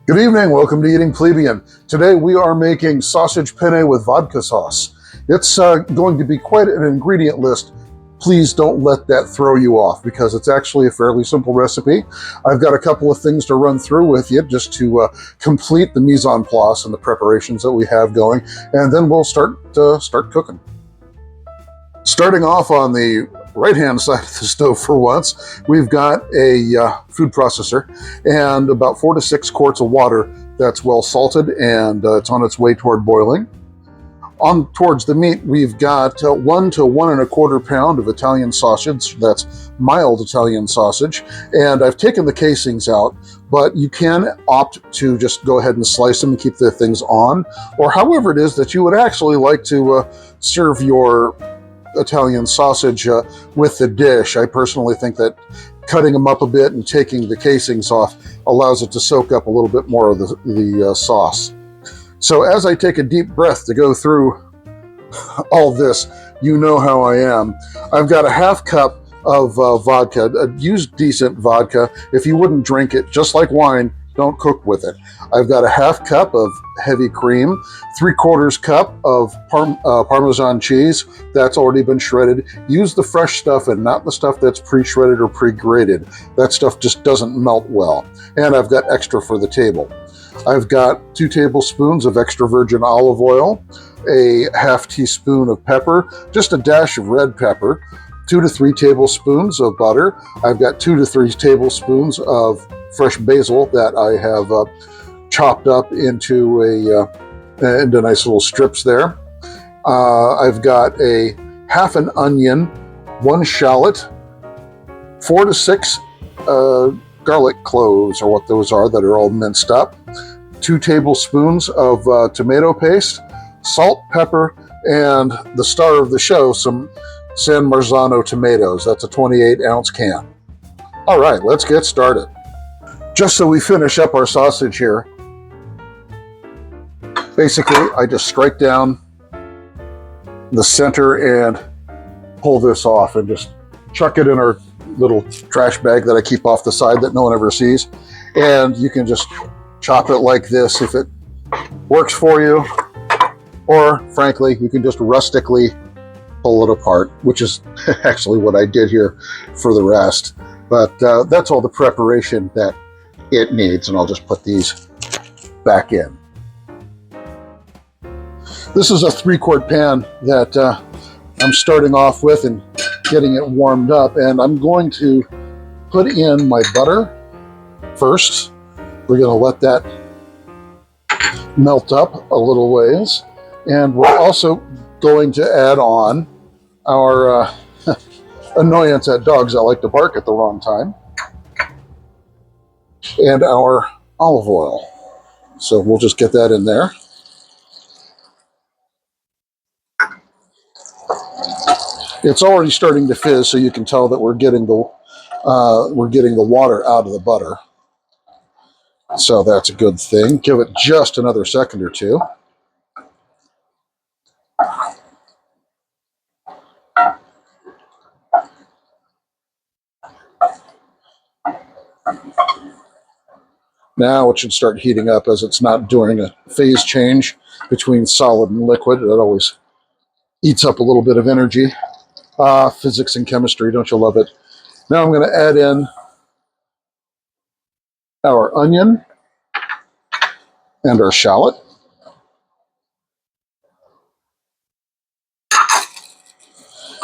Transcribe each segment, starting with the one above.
Good evening, welcome to Eating Plebian. Today we are making sausage penne with vodka sauce. It's going to be quite an ingredient list. Please don't let that throw you off because it's actually a fairly simple recipe. I've got a couple of things to run through with you just to complete the mise en place and the preparations that we have going, and then we'll start cooking. Starting off on the right-hand side of the stove for once, we've got a food processor and about 4 to 6 quarts of water that's well salted, and it's on its way toward boiling. On towards the meat, we've got 1 to 1 1/4 pound of Italian sausage. That's mild Italian sausage, and I've taken the casings out, but you can opt to just go ahead and slice them and keep the things on, or however it is that you would actually like to serve your Italian sausage with the dish. I personally think that cutting them up a bit and taking the casings off allows it to soak up a little bit more of the sauce. So as I take a deep breath to go through all this, you know how I am. I've got a 1/2 cup of vodka. Use decent vodka. If you wouldn't drink it, just like wine, don't cook with it. I've got a 1/2 cup of heavy cream, 3/4 cup of Parmesan cheese that's already been shredded. Use the fresh stuff and not the stuff that's pre-shredded or pre-grated. That stuff just doesn't melt well. And I've got extra for the table. I've got 2 tablespoons of extra virgin olive oil, a 1/2 teaspoon of pepper, just a dash of red pepper, 2 to 3 tablespoons of butter. I've got 2 to 3 tablespoons of fresh basil that I have chopped up into nice little strips there. I've got a 1/2 an onion, 1 shallot, 4 to 6 garlic cloves, or what those are, that are all minced up, 2 tablespoons of tomato paste, salt, pepper, and the star of the show, some San Marzano tomatoes. That's a 28-ounce can. All right, let's get started. Just so we finish up our sausage here, basically I just strike down the center and pull this off and just chuck it in our little trash bag that I keep off the side that no one ever sees. And you can just chop it like this if it works for you, or frankly, you can just rustically pull it apart, which is actually what I did here for the rest. But that's all the preparation that it needs, and I'll just put these back in. This is a 3-quart pan that I'm starting off with and getting it warmed up, and I'm going to put in my butter first. We're going to let that melt up a little ways, and we're also going to add on our annoyance at dogs that like to bark at the wrong time, and our olive oil. So we'll just get that in there. It's already starting to fizz, so you can tell that we're getting the water out of the butter. So that's a good thing. Give it just another second or two. Now it should start heating up, as it's not doing a phase change between solid and liquid. That always eats up a little bit of energy. Physics and chemistry, don't you love it? Now I'm going to add in our onion and our shallot.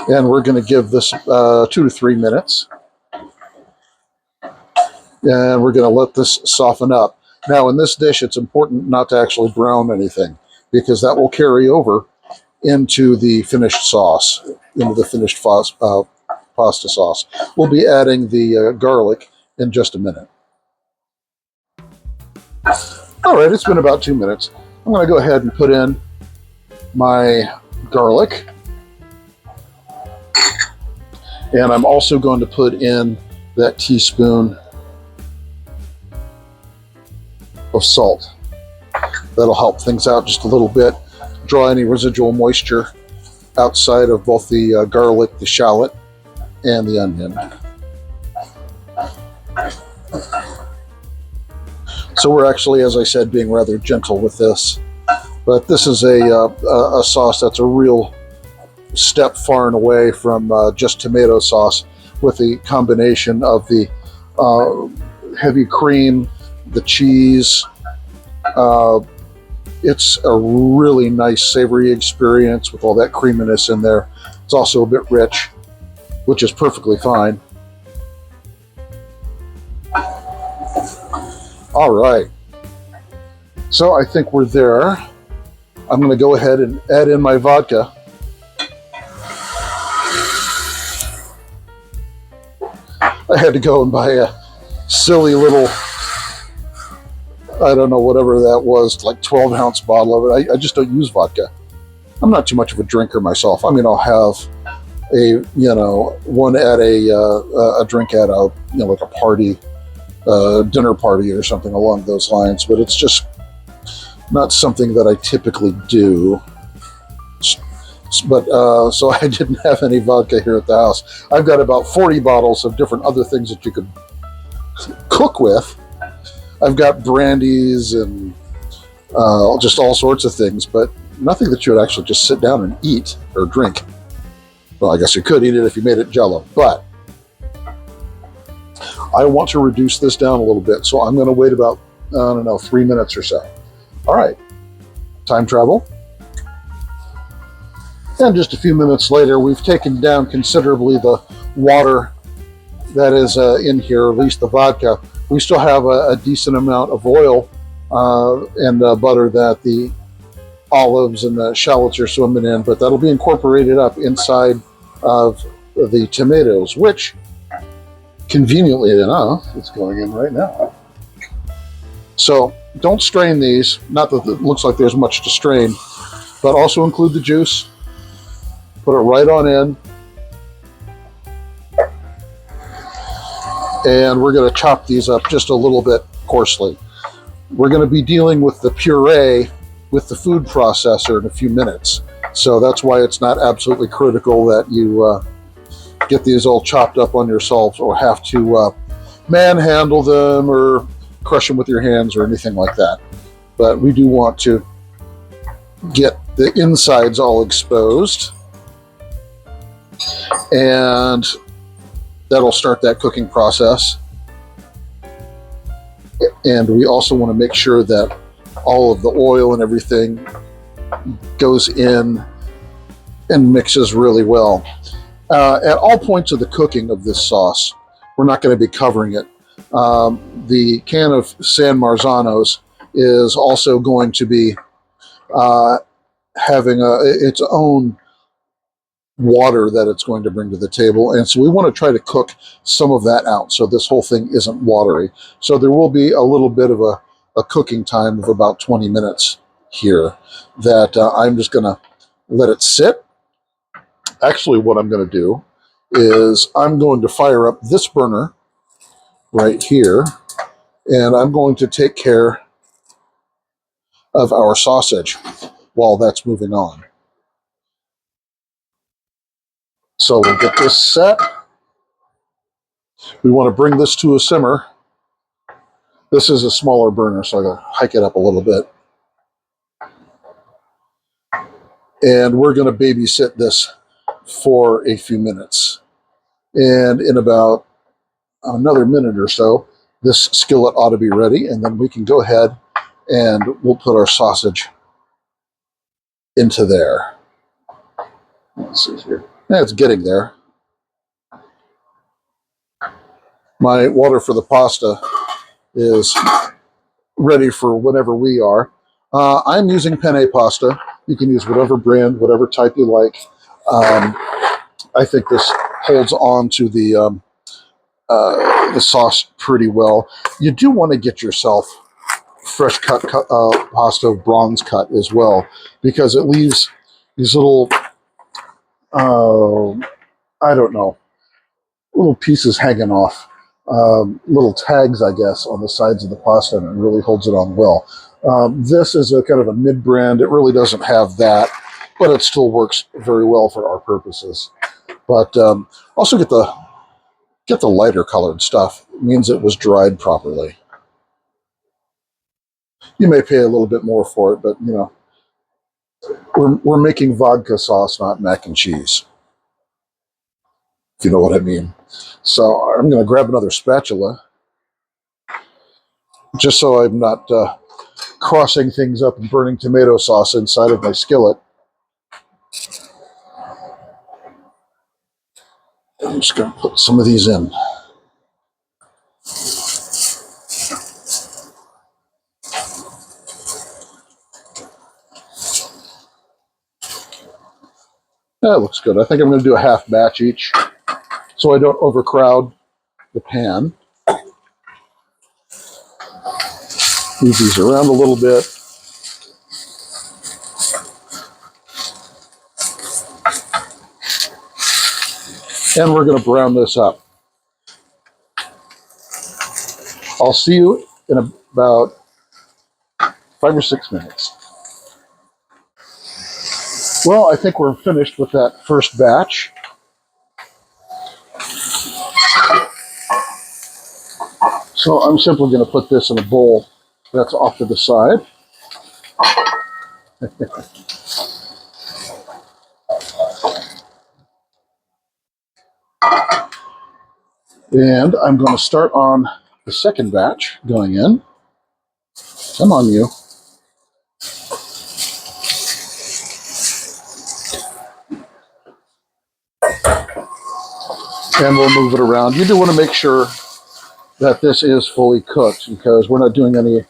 And we're going to give this 2 to 3 minutes. And we're going to let this soften up. Now in this dish, it's important not to actually brown anything, because that will carry over into the finished sauce, into the finished pasta sauce. We'll be adding the garlic in just a minute. All right, it's been about 2 minutes. I'm going to go ahead and put in my garlic. And I'm also going to put in that teaspoon of salt. That'll help things out just a little bit, draw any residual moisture outside of both the garlic, the shallot, and the onion. So we're actually, as I said, being rather gentle with this. But this is a sauce that's a real step far and away from just tomato sauce, with the combination of the heavy cream, the cheese. It's a really nice savory experience with all that creaminess in there. It's also a bit rich, which is perfectly fine. All right. So I think we're there. I'm going to go ahead and add in my vodka. I had to go and buy a silly little, I don't know, whatever that was, like 12-ounce bottle of it. I just don't use vodka. I'm not too much of a drinker myself. I mean, I'll have one at a drink at a, like a party, dinner party or something along those lines, but it's just not something that I typically do. But so I didn't have any vodka here at the house. I've got about 40 bottles of different other things that you could cook with. I've got brandies and just all sorts of things, but nothing that you would actually just sit down and eat or drink. Well, I guess you could eat it if you made it Jello, but I want to reduce this down a little bit, so I'm going to wait about, 3 minutes or so. All right, time travel. And just a few minutes later, we've taken down considerably the water that is in here, at least the vodka. We still have a decent amount of oil and butter that the olives and the shallots are swimming in, but that'll be incorporated up inside of the tomatoes, which, conveniently enough, is going in right now. So don't strain these. Not that it looks like there's much to strain, but also include the juice. Put it right on in. And we're going to chop these up just a little bit coarsely. We're going to be dealing with the puree with the food processor in a few minutes. So that's why it's not absolutely critical that you get these all chopped up on yourselves or have to manhandle them or crush them with your hands or anything like that. But we do want to get the insides all exposed. And that'll start that cooking process. And we also want to make sure that all of the oil and everything goes in and mixes really well. At all points of the cooking of this sauce, we're not going to be covering it. The can of San Marzano's is also going to be having its own water that it's going to bring to the table, and so we want to try to cook some of that out so this whole thing isn't watery. So there will be a little bit of a cooking time of about 20 minutes here that I'm just going to let it sit. Actually, what I'm going to do is I'm going to fire up this burner right here, and I'm going to take care of our sausage while that's moving on. So we'll get this set. We want to bring this to a simmer. This is a smaller burner, so I'm going to hike it up a little bit. And we're going to babysit this for a few minutes. And in about another minute or so, this skillet ought to be ready, and then we can go ahead and we'll put our sausage into there. Let's see here. Yeah, it's getting there. My water for the pasta is ready for whenever we are. I'm using Penne pasta. You can use whatever brand, whatever type you like. I think this holds on to the sauce pretty well. You do want to get yourself fresh cut pasta, bronze cut as well, because it leaves these little, I don't know, little pieces hanging off, little tags, I guess, on the sides of the pasta, and it really holds it on well. This is a kind of a mid-brand. It really doesn't have that, but it still works very well for our purposes. But also get the lighter colored stuff. It means it was dried properly. You may pay a little bit more for it, but you know, we're making vodka sauce, not mac and cheese, if you know what I mean. So I'm going to grab another spatula, just so I'm not crossing things up and burning tomato sauce inside of my skillet. I'm just going to put some of these in. That looks good. I think I'm going to do a half batch each so I don't overcrowd the pan. Move these around a little bit. And we're going to brown this up. I'll see you in about 5 or 6 minutes. Well, I think we're finished with that first batch. So I'm simply going to put this in a bowl that's off to the side. And I'm going to start on the second batch going in. Come on, you. And we'll move it around. You do want to make sure that this is fully cooked because we're not doing any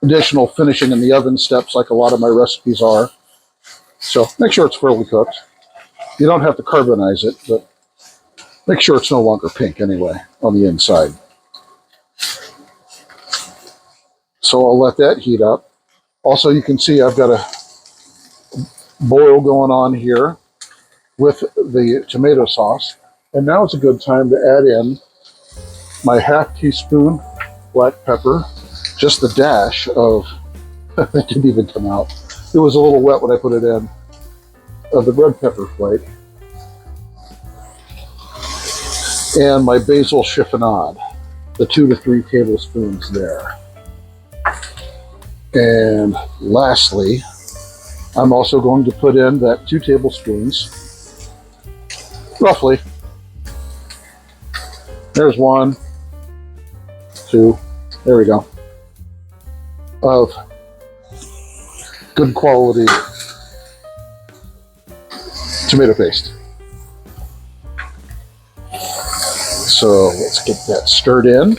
additional finishing in the oven steps like a lot of my recipes are. So make sure it's fully cooked. You don't have to carbonize it, but make sure it's no longer pink anyway on the inside. So I'll let that heat up. Also, you can see I've got a boil going on here with the tomato sauce. And now is a good time to add in my half teaspoon black pepper, just the dash of, it didn't even come out. It was a little wet when I put it in, of the red pepper flake. And my basil chiffonade, the 2 to 3 tablespoons there. And lastly, I'm also going to put in that 2 tablespoons, roughly. There's 1, 2, there we go, of good quality tomato paste. So let's get that stirred in.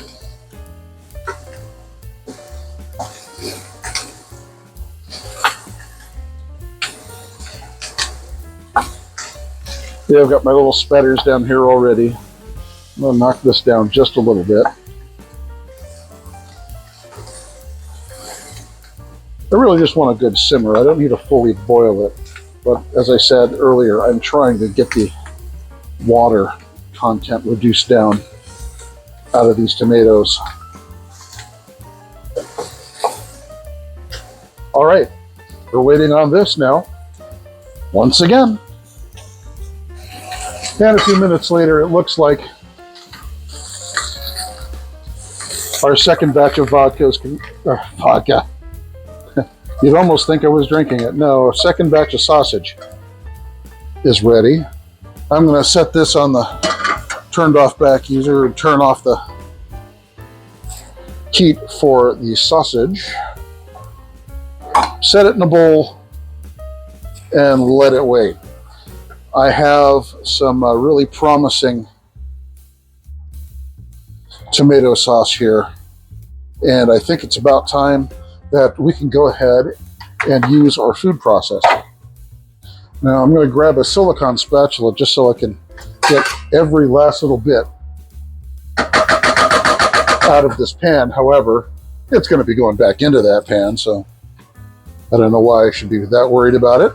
Yeah, I've got my little spatters down here already. I'm going to knock this down just a little bit. I really just want a good simmer. I don't need to fully boil it. But as I said earlier, I'm trying to get the water content reduced down out of these tomatoes. All right, we're waiting on this now. Once again. And a few minutes later, it looks like our second batch of vodka. You'd almost think I was drinking it. No, our second batch of sausage is ready. I'm going to set this on the turned off back user and turn off the heat for the sausage. Set it in a bowl and let it wait. I have some really promising tomato sauce here, and I think it's about time that we can go ahead and use our food processor. Now I'm going to grab a silicone spatula just so I can get every last little bit out of this pan. However, it's going to be going back into that pan, so I don't know why I should be that worried about it.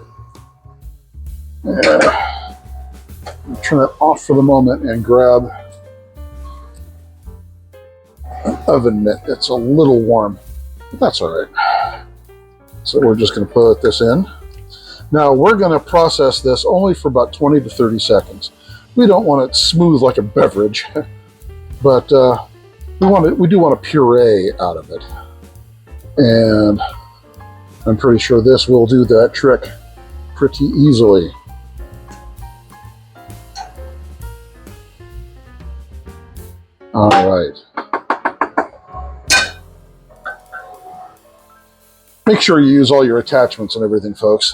I'll turn it off for the moment and grab an oven mitt. It's a little warm, but that's all right. So we're just going to put this in. Now we're going to process this only for about 20 to 30 seconds. We don't want it smooth like a beverage, but we do want a puree out of it. And I'm pretty sure this will do that trick pretty easily. All right. Make sure you use all your attachments and everything, folks.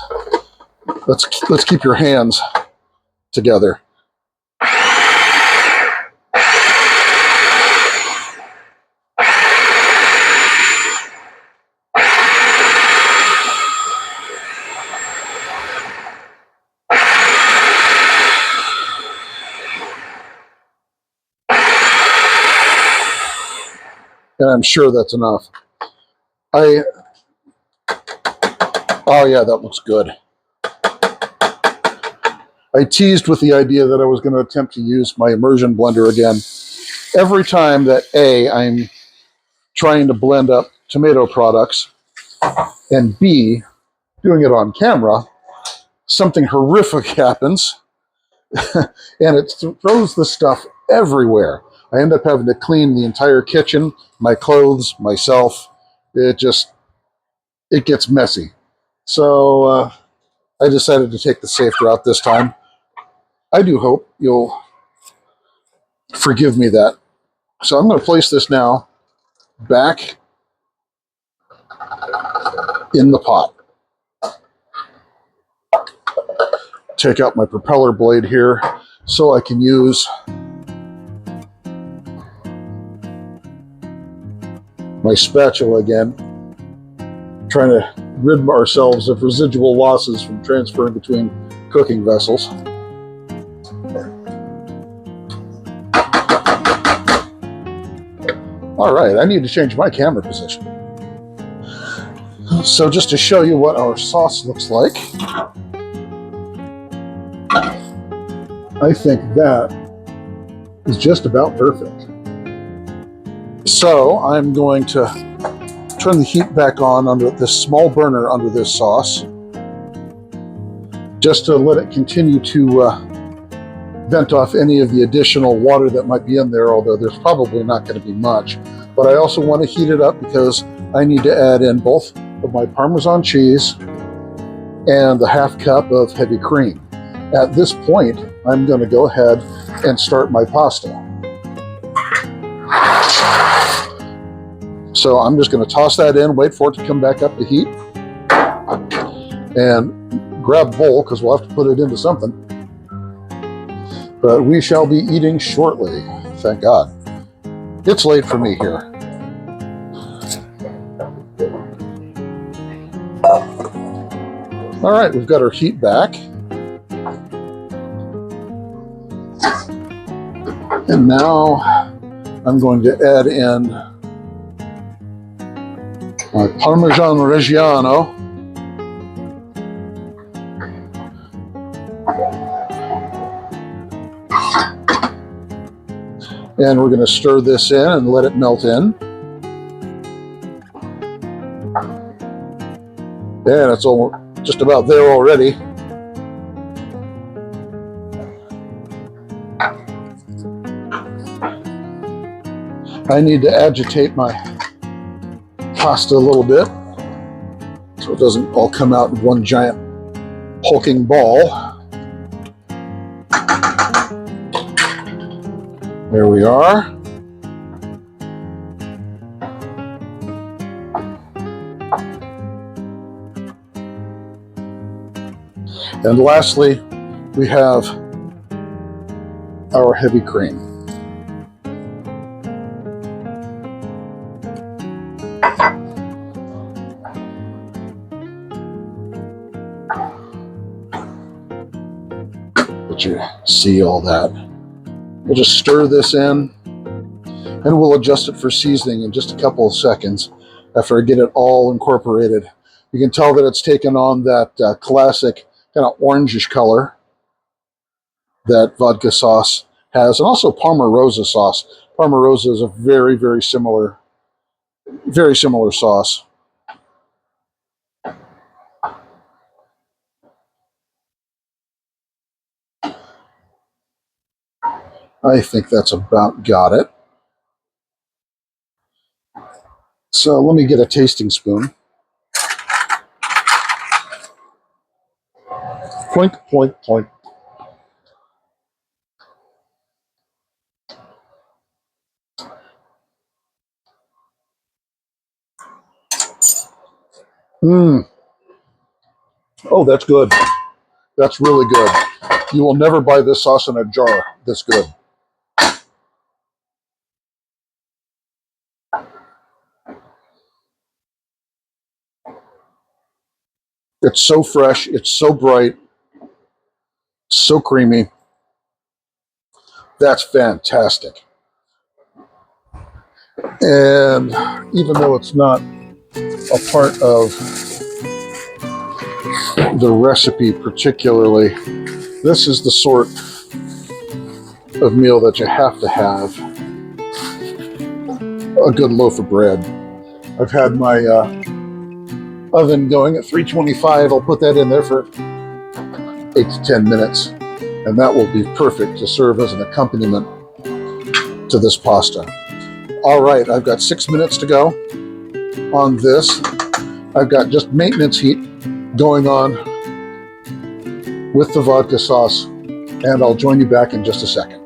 Let's keep your hands together. And I'm sure that's enough. Oh yeah, that looks good. I teased with the idea that I was going to attempt to use my immersion blender again. Every time that I'm trying to blend up tomato products, and B, doing it on camera, something horrific happens, and it throws the stuff everywhere. I end up having to clean the entire kitchen, my clothes, myself. It gets messy. So I decided to take the safe route this time. I do hope you'll forgive me that. So I'm going to place this now back in the pot. Take out my propeller blade here so I can use my spatula again, trying to rid ourselves of residual losses from transferring between cooking vessels. All right, I need to change my camera position. So just to show you what our sauce looks like, I think that is just about perfect. So I'm going to turn the heat back on under this small burner under this sauce, just to let it continue to vent off any of the additional water that might be in there, although there's probably not going to be much. But I also want to heat it up because I need to add in both of my Parmesan cheese and the half cup of heavy cream. At this point, I'm going to go ahead and start my pasta. So I'm just going to toss that in, wait for it to come back up to heat, and grab a bowl because we'll have to put it into something. But we shall be eating shortly, thank God. It's late for me here. All right, we've got our heat back. And now I'm going to add in my Parmesan Reggiano. And we're going to stir this in and let it melt in. And it's just about there already. I need to agitate my pasta a little bit so it doesn't all come out in one giant hulking ball. There we are. And lastly, we have our heavy cream. Let you see all that. We'll just stir this in, and we'll adjust it for seasoning in just a couple of seconds after I get it all incorporated. You can tell that it's taken on that classic kind of orangish color that vodka sauce has, and also Parma-Rosa sauce. Parma-Rosa is a very, very similar sauce. I think that's about got it. So let me get a tasting spoon. Plink, plink, plink. Mmm. Oh, that's good. That's really good. You will never buy this sauce in a jar this good. It's so fresh. It's so bright. So creamy. That's fantastic. And even though it's not a part of the recipe particularly, this is the sort of meal that you have to have. A good loaf of bread. I've had my oven going at 325. I'll put that in there for 8 to 10 minutes, and that will be perfect to serve as an accompaniment to this pasta. All right, I've got 6 minutes to go on this. I've got just maintenance heat going on with the vodka sauce, and I'll join you back in just a second.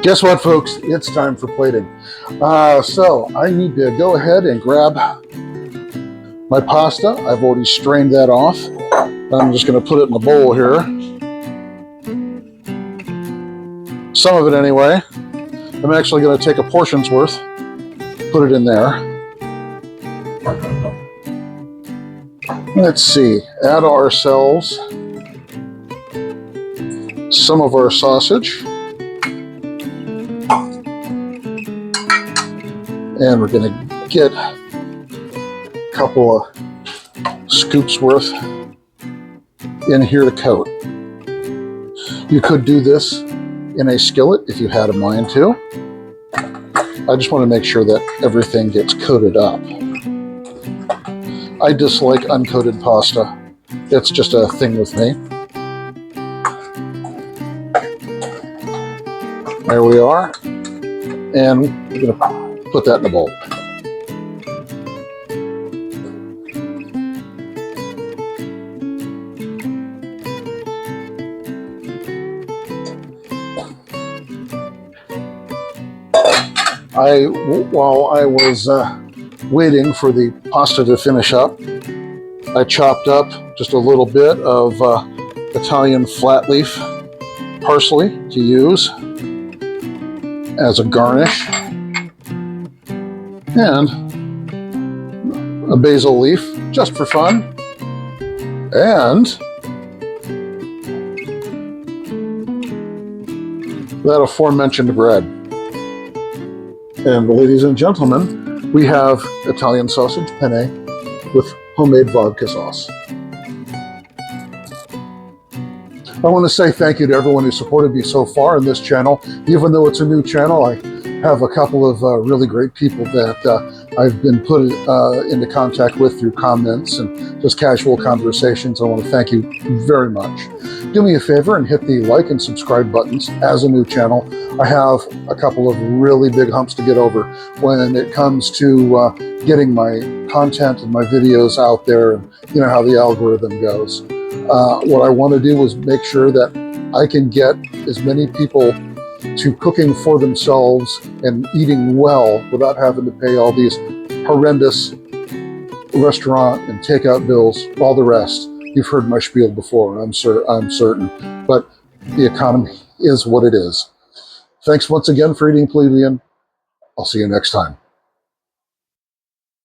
Guess what, folks? It's time for plating. So I need to go ahead and grab my pasta. I've already strained that off. I'm just going to put it in a bowl here. Some of it anyway. I'm actually going to take a portion's worth, put it in there. Let's see, add ourselves some of our sausage. And we're going to get a couple of scoops worth in here to coat. You could do this in a skillet if you had a mind to. I just want to make sure that everything gets coated up. I dislike uncoated pasta. It's just a thing with me. There we are. And we're going to put that in a bowl. While I was waiting for the pasta to finish up, I chopped up just a little bit of Italian flat leaf parsley to use as a garnish, and a basil leaf just for fun, and that aforementioned bread. And ladies and gentlemen, we have Italian sausage penne with homemade vodka sauce. I want to say thank you to everyone who supported me so far in this channel. Even though it's a new channel, I have a couple of really great people that I've been put into contact with through comments and just casual conversations. I want to thank you very much. Do me a favor and hit the like and subscribe buttons. As a new channel, I have a couple of really big humps to get over when it comes to getting my content and my videos out there, and you know how the algorithm goes. What I want to do is make sure that I can get as many people to cooking for themselves and eating well without having to pay all these horrendous restaurant and takeout bills, all the rest. You've heard my spiel before, I'm certain, but the economy is what it is. Thanks once again for Eating Plebian. I'll see you next time.